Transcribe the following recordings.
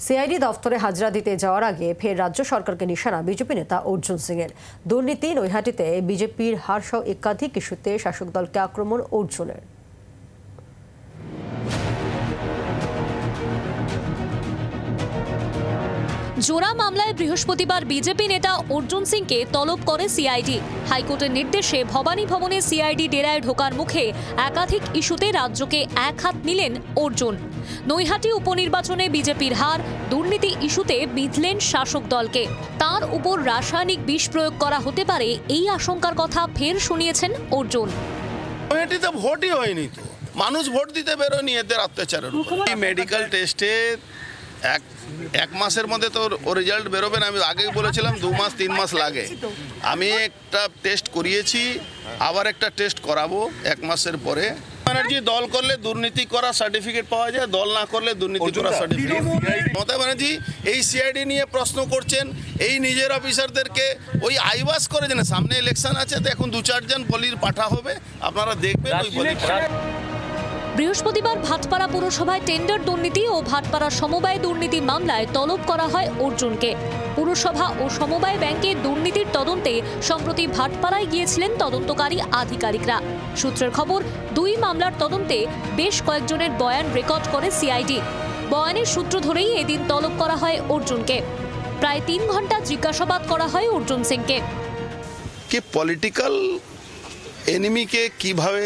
CID দফতরে হাজরা দিতে যাওয়ার আগে ফের রাজ্য সরকারকে নিশানা বিজেপি নেতা অর্জুন সিংয়ের। দুর্নীতি নৈহাটিতে বিজেপির হারসহ একাধিক ইস্যুতে শাসক দলকে আক্রমণ অর্জুনের। জোড়া মামলায় বৃহস্পতিবার বিজেপি নেতা অর্জুন সিংকে তলব করে সিআইডি। হাইকোর্টের নির্দেশে ভবানী ভবনে সিআইডি ডেরায় ঢোকার মুখে একাধিক ইস্যুতে রাজ্যকে এক হাত নিলেন অর্জুন। নৈহাটি উপনির্বাচনে বিজেপির হার, দুর্নীতি ইস্যুতে বিঁধলেন শাসক দলকে। তার উপর রাসায়নিক বিষ প্রয়োগ করা হতে পারে এই আশঙ্কার কথা ফের শুনিয়েছেন অর্জুন। নৈহাটিতে ভোটই হয়নি, তো মানুষ ভোট দিতে বেরোয়নি এদের অত্যাচারের উপর। মেডিকেল টেস্টে এক মাসের মধ্যে তো ও রেজাল্ট বেরোবে না। আমি আগেই বলেছিলাম 2 মাস 3 মাস লাগে। আমি একটা টেস্ট করিয়েছি, আবার একটা টেস্ট করাবো 1 মাসের পরে। ব্যানার্জি দল করলে দুর্নীতি করা সার্টিফিকেট পাওয়া যায়, দল না করলে দুর্নীতি করা সার্টিফিকেট। মমতা ব্যানার্জি এই সিআইডি নিয়ে প্রশ্ন করছেন, এই নিজের অফিসারদেরকে ওই আইওয়াস করে যেন সামনে ইলেকশন আছে, তো এখন 2-4 জন বলির পাঠা হবে, আপনারা দেখবেন ওই বলি। বৃহস্পতিবার ভাটপাড়া পুরসভায় টেন্ডার দুর্নীতি ও ভাটপাড়া সমবায় দুর্নীতি মামলায় তলব করা হয় অর্জুনকে। পুরসভা ও সমবায় ব্যাংকে দুর্নীতির তদন্তে সম্প্রতি ভাটপাড়ায় গিয়েছিলেন তদন্তকারী আধিকারিকরা। সূত্রের খবর, 2 মামলার তদন্তে বেশ কয়েকজনের বয়ান রেকর্ড করে সিআইডি। বয়ানের সূত্র ধরেই এদিন তলব করা হয় অর্জুনকে। প্রায় 3 ঘন্টা জিজ্ঞাসাবাদ করা হয় অর্জুন সিংকে। কি পলিটিক্যাল এনিমিকে কিভাবে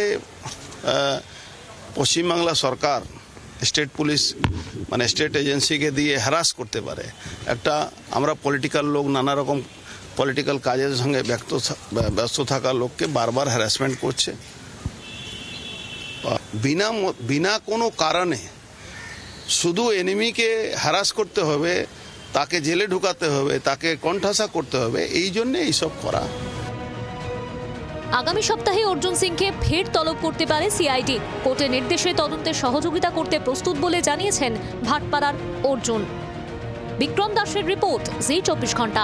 পশ্চিমবাংলা সরকার স্টেট পুলিশ মানে স্টেট এজেন্সিকে দিয়ে হ্যারাস করতে পারে। একটা আমরা পলিটিক্যাল লোক, নানা রকম পলিটিক্যাল কাজের সঙ্গে ব্যস্ত থাকা লোককে বারবার হ্যারাসমেন্ট করছে। বিনা কোনো কারণে শুধু এনিমিকে হ্যারাস করতে হবে, তাকে জেলে ঢুকাতে হবে, তাকে কণ্ঠাসা করতে হবে, এই জন্যে এইসব করা। আগামী সপ্তাহে অর্জুন সিংকে ফের তলব করতে পারে সিআইডি। কোর্টের নির্দেশে তদন্তে সহযোগিতা করতে প্রস্তুত বলে জানিয়েছেন ভাটপাড়ার অর্জুন। বিক্রম দাসের রিপোর্ট, জি 24 ঘন্টা।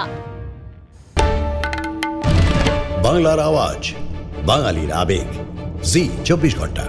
বাংলার আওয়াজ, বাঙালির আবেগ, জি 24 ঘন্টা।